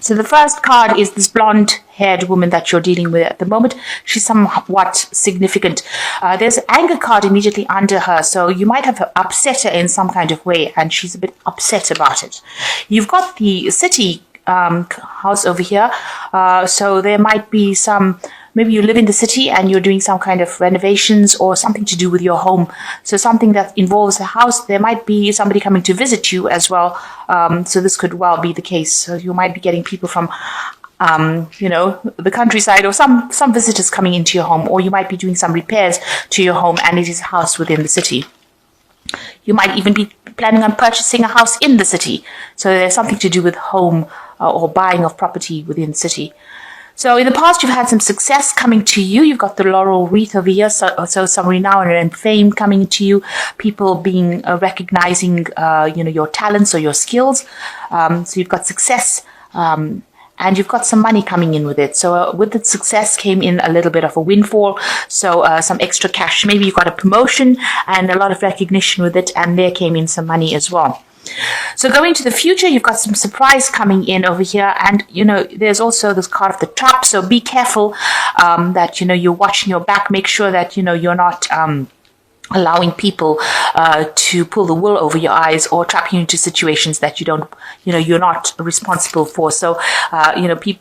So the first card is this blonde-haired woman that you're dealing with at the moment. She's somewhat significant. There's an anger card immediately under her, so you might have upset her in some kind of way, and she's a bit upset about it. You've got the city house over here, so there might be some. Maybe you live in the city and you're doing some kind of renovations or something to do with your home. So something that involves the house. There might be somebody coming to visit you as well. So this could well be the case. So you might be getting people from, the countryside, or some visitors coming into your home, or you might be doing some repairs to your home and it is a house within the city. You might even be planning on purchasing a house in the city. So there's something to do with home or buying of property within the city. So in the past, you've had some success coming to you. You've got the laurel wreath over here, so some renown and fame coming to you. People being recognizing, your talents or your skills. So you've got success, and you've got some money coming in with it. So with the success came in a little bit of a windfall. So some extra cash. Maybe you got a promotion and a lot of recognition with it, and there came in some money as well. So going to the future, you've got some surprise coming in over here. And, there's also this card of the trap. So be careful that, you're watching your back. Make sure that, you're not allowing people to pull the wool over your eyes or trap you into situations that you're not responsible for. So,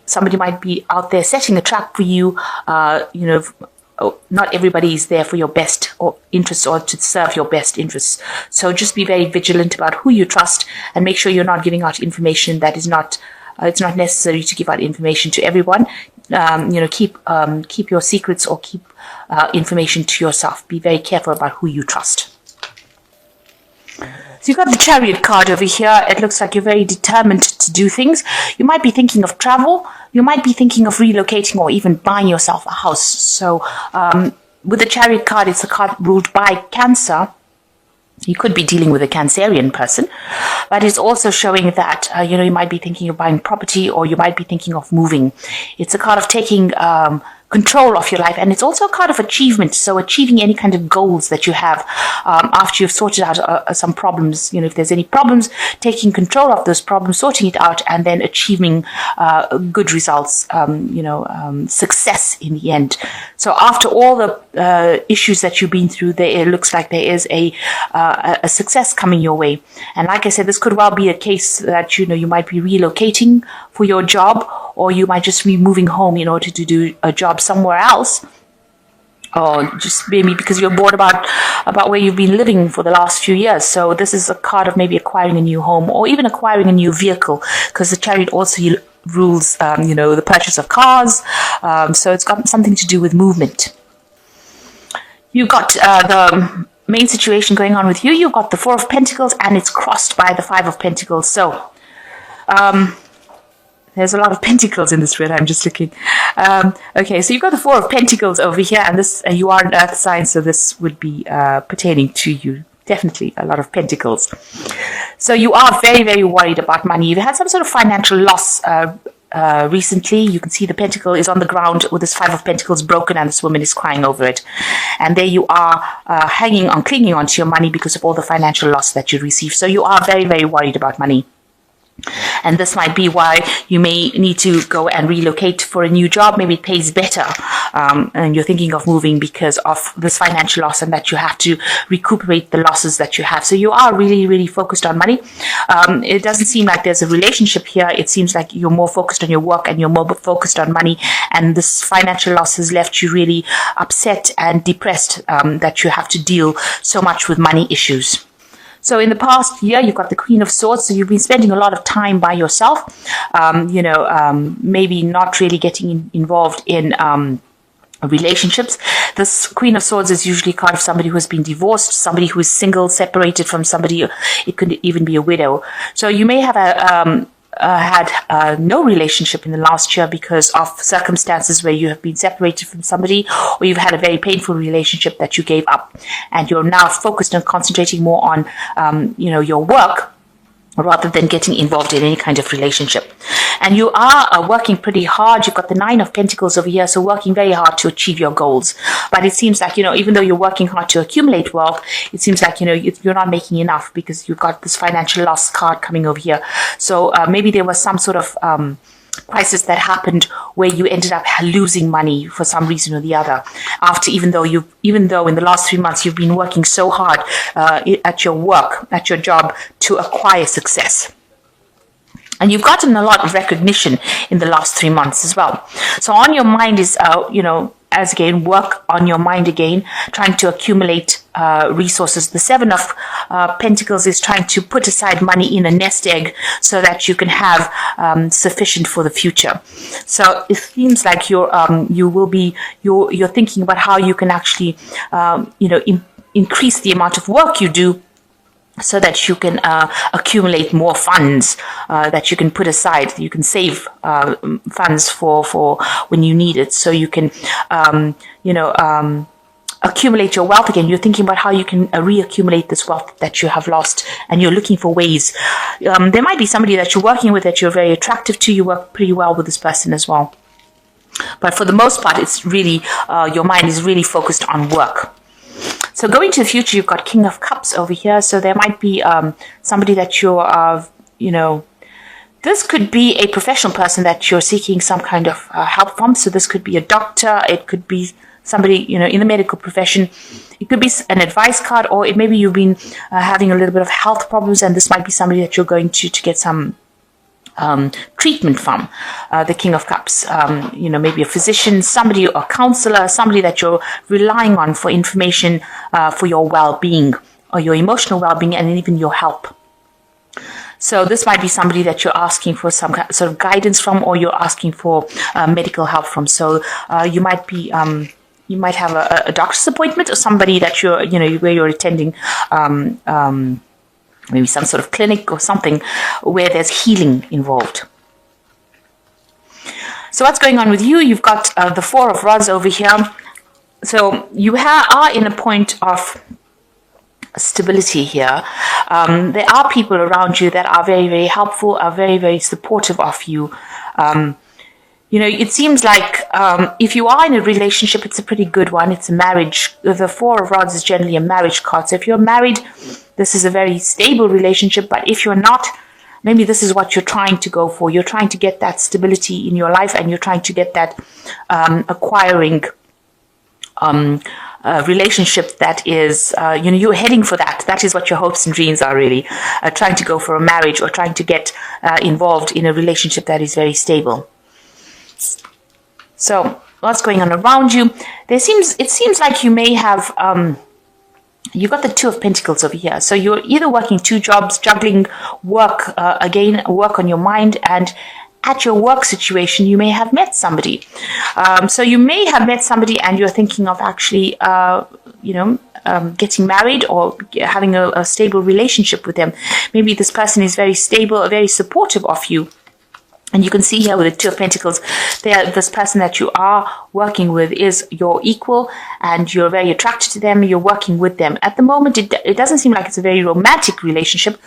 somebody might be out there setting a trap for you, not everybody is there for your best or interests or to serve your best interests. So just be very vigilant about who you trust and make sure you're not giving out information that is not, it's not necessary to give out information to everyone. Keep your secrets or keep information to yourself. Be very careful about who you trust. So you've got the Chariot card over here. It looks like you're very determined to do things. You might be thinking of travel. You might be thinking of relocating or even buying yourself a house. So with the Chariot card, it's a card ruled by Cancer. You could be dealing with a Cancerian person, but it's also showing that, you might be thinking of buying property or you might be thinking of moving. It's a card of taking control of your life, and it's also a card of achievement. So achieving any kind of goals that you have after you've sorted out some problems. If there's any problems, taking control of those problems, sorting it out, and then achieving good results, success in the end. So after all the issues that you've been through, it looks like there is a success coming your way. And like I said, this could well be a case that, you might be relocating for your job, or you might just be moving home in order to do a job somewhere else, or just maybe because you're bored about where you've been living for the last few years. So this is a card of maybe acquiring a new home or even acquiring a new vehicle, because the Chariot also rules, the purchase of cars. So it's got something to do with movement. You've got the main situation going on with you. You've got the Four of Pentacles, and it's crossed by the Five of Pentacles. So there's a lot of pentacles in this read. I'm just looking. Okay, so you've got the Four of Pentacles over here, and this you are an Earth sign, so this would be pertaining to you. Definitely a lot of pentacles. So you are very, very worried about money. You've had some sort of financial loss recently. You can see the pentacle is on the ground with this Five of Pentacles broken, and this woman is crying over it. And there you are clinging on to your money because of all the financial loss that you received. So you are very, very worried about money. And this might be why you may need to go and relocate for a new job. Maybe it pays better, and you're thinking of moving because of this financial loss, and that you have to recuperate the losses that you have. So you are really, really focused on money. It doesn't seem like there's a relationship here. It seems like you're more focused on your work and you're more focused on money. And this financial loss has left you really upset and depressed that you have to deal so much with money issues. So in the past year, you've got the Queen of Swords. So you've been spending a lot of time by yourself, maybe not really getting involved in relationships. This Queen of Swords is usually a card of somebody who has been divorced, somebody who is single, separated from somebody. It could even be a widow. So you may have had no relationship in the last year because of circumstances where you have been separated from somebody, or you've had a very painful relationship that you gave up, and you're now focused on concentrating more on your work rather than getting involved in any kind of relationship. And you are working pretty hard. You've got the Nine of Pentacles over here, so working very hard to achieve your goals. But it seems like, even though you're working hard to accumulate wealth, it seems like, you're not making enough because you've got this financial loss card coming over here. So maybe there was some sort of crisis that happened where you ended up losing money for some reason or the other, after even though in the last 3 months you've been working so hard at your work, at your job, to acquire success. And you've gotten a lot of recognition in the last 3 months as well. So on your mind is, as again, work on your mind again, trying to accumulate resources. The Seven of Pentacles is trying to put aside money in a nest egg so that you can have sufficient for the future. So it seems like you're thinking about how you can actually, increase the amount of work you do, so that you can accumulate more funds that you can put aside. You can save funds for when you need it, so you can accumulate your wealth again. You're thinking about how you can reaccumulate this wealth that you have lost, and you're looking for ways. There might be somebody that you're working with that you're very attractive to. You work pretty well with this person as well, but for the most part, it's really your mind is really focused on work. So going to the future, you've got King of Cups over here. So there might be somebody that you're, this could be a professional person that you're seeking some kind of help from. So this could be a doctor. It could be somebody, in the medical profession. It could be an advice card, or maybe you've been having a little bit of health problems, and this might be somebody that you're going to get some treatment from. The King of Cups, maybe a physician, somebody, a counselor, somebody that you're relying on for information for your well-being, or your emotional well-being, and even your help. So this might be somebody that you're asking for some sort of guidance from, or you're asking for medical help from. So you might be you might have a doctor's appointment, or somebody that where you're attending maybe some sort of clinic or something where there's healing involved. So what's going on with you? You've got the Four of Rods over here. So you are in a point of stability here. There are people around you that are very, very helpful, are very, very supportive of you. It seems like if you are in a relationship, it's a pretty good one. It's a marriage. The Four of Rods is generally a marriage card. So if you're married, this is a very stable relationship. But if you're not, maybe this is what you're trying to go for. You're trying to get that stability in your life, and you're trying to get that acquiring relationship that is, you're heading for that. That is what your hopes and dreams are, really. Trying to go for a marriage, or trying to get involved in a relationship that is very stable. So what's going on around you? It seems like you may have, you've got the Two of Pentacles over here. So you're either working 2 jobs, juggling work, work on your mind, and at your work situation, you may have met somebody. So you may have met somebody and you're thinking of actually, getting married or having a stable relationship with them. Maybe this person is very stable, very supportive of you. And you can see here with the Two of Pentacles, this person that you are working with is your equal, and you're very attracted to them. You're working with them. At the moment, it doesn't seem like it's a very romantic relationship.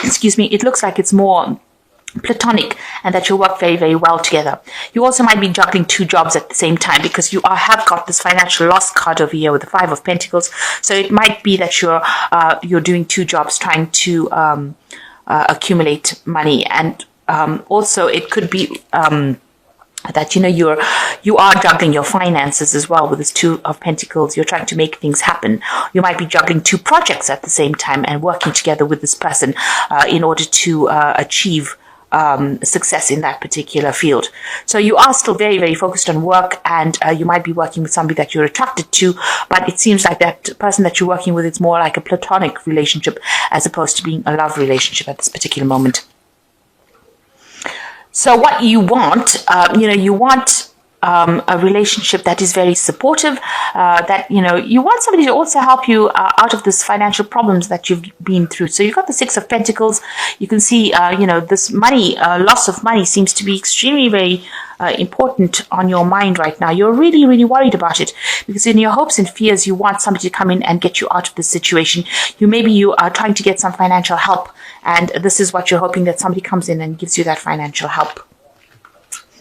Excuse me. It looks like it's more platonic, and that you work very, very well together. You also might be juggling 2 jobs at the same time, because you have got this financial loss card over here with the Five of Pentacles. So it might be that you're doing 2 jobs, trying to accumulate money. And also it could be that you are juggling your finances as well with this Two of Pentacles. You're trying to make things happen. You might be juggling 2 projects at the same time and working together with this person in order to achieve success in that particular field. So you are still very, very focused on work, and you might be working with somebody that you're attracted to, but it seems like that person that you're working with, it's more like a platonic relationship as opposed to being a love relationship at this particular moment. So what you want, you want a relationship that is very supportive, that, you want somebody to also help you out of this financial problems that you've been through. So you've got the Six of Pentacles. You can see, this money, loss of money seems to be extremely very important on your mind right now. You're really, really worried about it, because in your hopes and fears, you want somebody to come in and get you out of this situation. Maybe you are trying to get some financial help, and this is what you're hoping, that somebody comes in and gives you that financial help.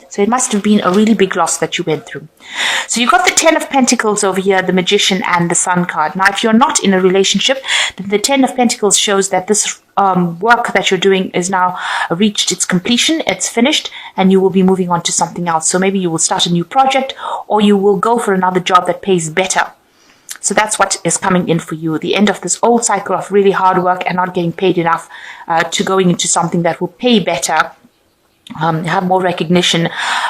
So it must have been a really big loss that you went through. So you've got the Ten of Pentacles over here, the Magician and the Sun card. Now, if you're not in a relationship, then the Ten of Pentacles shows that this work that you're doing is now reached its completion, it's finished, and you will be moving on to something else. So maybe you will start a new project, or you will go for another job that pays better. So that's what is coming in for you. The end of this old cycle of really hard work and not getting paid enough to going into something that will pay better, have more recognition,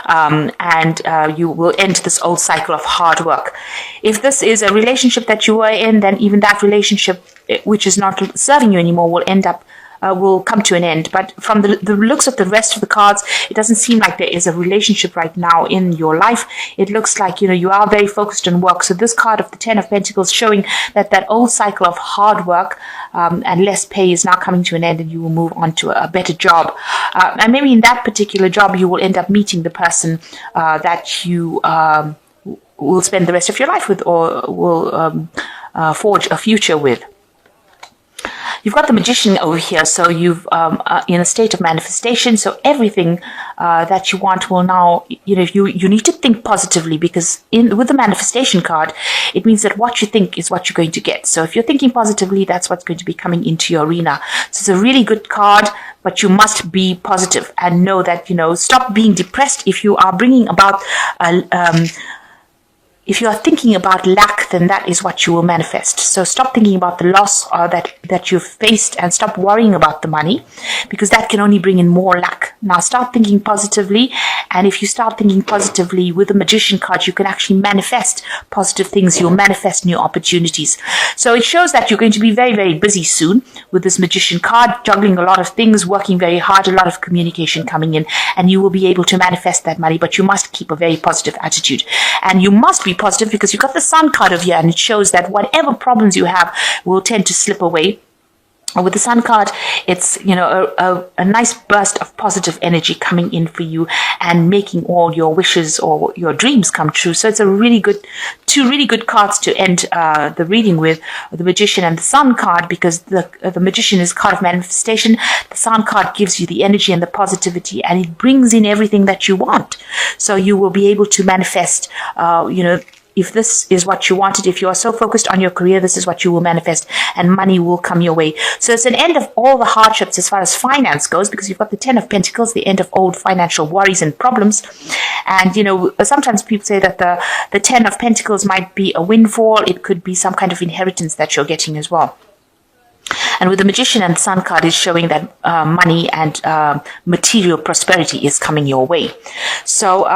and you will end this old cycle of hard work. If this is a relationship that you were in, then even that relationship, which is not serving you anymore, will come to an end. But from the looks of the rest of the cards, it doesn't seem like there is a relationship right now in your life. It looks like, you are very focused on work. So this card of the 10 of Pentacles showing that old cycle of hard work and less pay is now coming to an end, and you will move on to a better job. And maybe in that particular job, you will end up meeting the person that you will spend the rest of your life with, or will forge a future with. You've got the Magician over here, so you've in a state of manifestation. So everything that you want will now, you need to think positively, because with the manifestation card, it means that what you think is what you're going to get. So if you're thinking positively, that's what's going to be coming into your arena. So it's a really good card, but you must be positive and know that, stop being depressed. If you are bringing about if you are thinking about lack, then that is what you will manifest. So stop thinking about the loss that you've faced, and stop worrying about the money, because that can only bring in more lack. Now start thinking positively, and if you start thinking positively with the Magician card, you can actually manifest positive things. You'll manifest new opportunities. So it shows that you're going to be very, very busy soon with this Magician card, juggling a lot of things, working very hard, a lot of communication coming in, and you will be able to manifest that money. But you must keep a very positive attitude, and you must be positive, because you've got the Sun card over here, and it shows that whatever problems you have will tend to slip away. With the Sun card, it's a nice burst of positive energy coming in for you and making all your wishes or your dreams come true. So it's two really good cards to end the reading with, the Magician and the Sun card, because the Magician is a card of manifestation. The Sun card gives you the energy and the positivity, and it brings in everything that you want. So you will be able to manifest, if this is what you wanted, if you are so focused on your career, this is what you will manifest, and money will come your way. So it's an end of all the hardships as far as finance goes, because you've got the 10 of Pentacles, the end of old financial worries and problems. And, sometimes people say that the 10 of Pentacles might be a windfall. It could be some kind of inheritance that you're getting as well. And with the Magician and the Sun card is showing that money and material prosperity is coming your way. So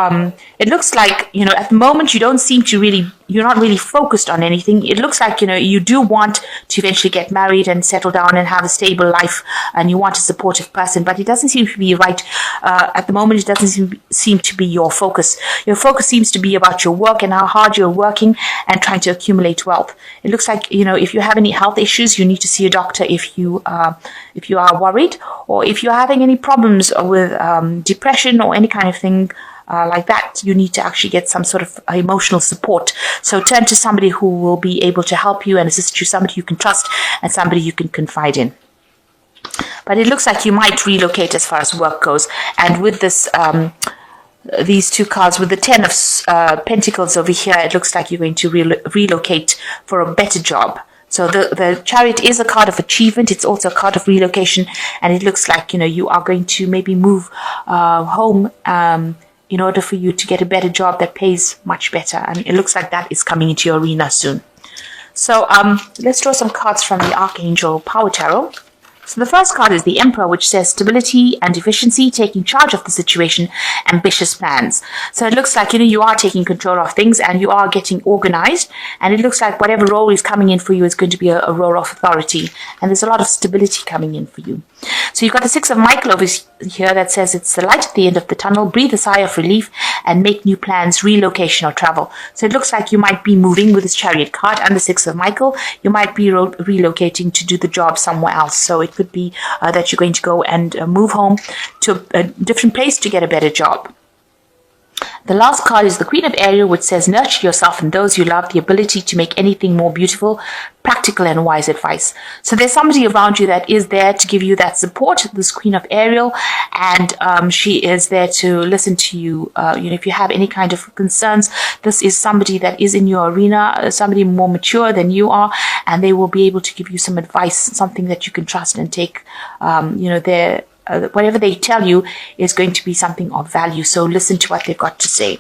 it looks like, at the moment you don't seem to really, you're not really focused on anything. It looks like, you do want to eventually get married and settle down and have a stable life, and you want a supportive person, but it doesn't seem to be right. At the moment, it doesn't seem to be your focus. Your focus seems to be about your work and how hard you're working and trying to accumulate wealth. It looks like, if you have any health issues, you need to see a doctor if you are worried, or if you're having any problems with depression or any kind of thing like that, you need to actually get some sort of emotional support. So turn to somebody who will be able to help you and assist you, somebody you can trust and somebody you can confide in. But it looks like you might relocate as far as work goes. And with this, these two cards, with the 10 of Pentacles over here, it looks like you're going to relocate for a better job. So the Chariot is a card of achievement. It's also a card of relocation. And it looks like, you are going to maybe move home in order for you to get a better job that pays much better. And it looks like that is coming into your arena soon. So let's draw some cards from the Archangel Power Tarot. So the first card is the Emperor, which says stability and efficiency, taking charge of the situation, ambitious plans. So it looks like, you are taking control of things and you are getting organized. And it looks like whatever role is coming in for you is going to be a role of authority. And there's a lot of stability coming in for you. So you've got the 6 of Michael over here that says it's the light at the end of the tunnel, breathe a sigh of relief and make new plans, relocation or travel. So it looks like you might be moving with this Chariot card and the 6 of Michael. You might be relocating to do the job somewhere else. So it could be that you're going to go and move home to a different place to get a better job. The last card is the Queen of Ariel, which says, nurture yourself and those you love, the ability to make anything more beautiful, practical and wise advice. So there's somebody around you that is there to give you that support, this Queen of Ariel, and she is there to listen to you. If you have any kind of concerns, this is somebody that is in your arena, somebody more mature than you are, and they will be able to give you some advice, something that you can trust and take, whatever they tell you is going to be something of value. So listen to what they've got to say.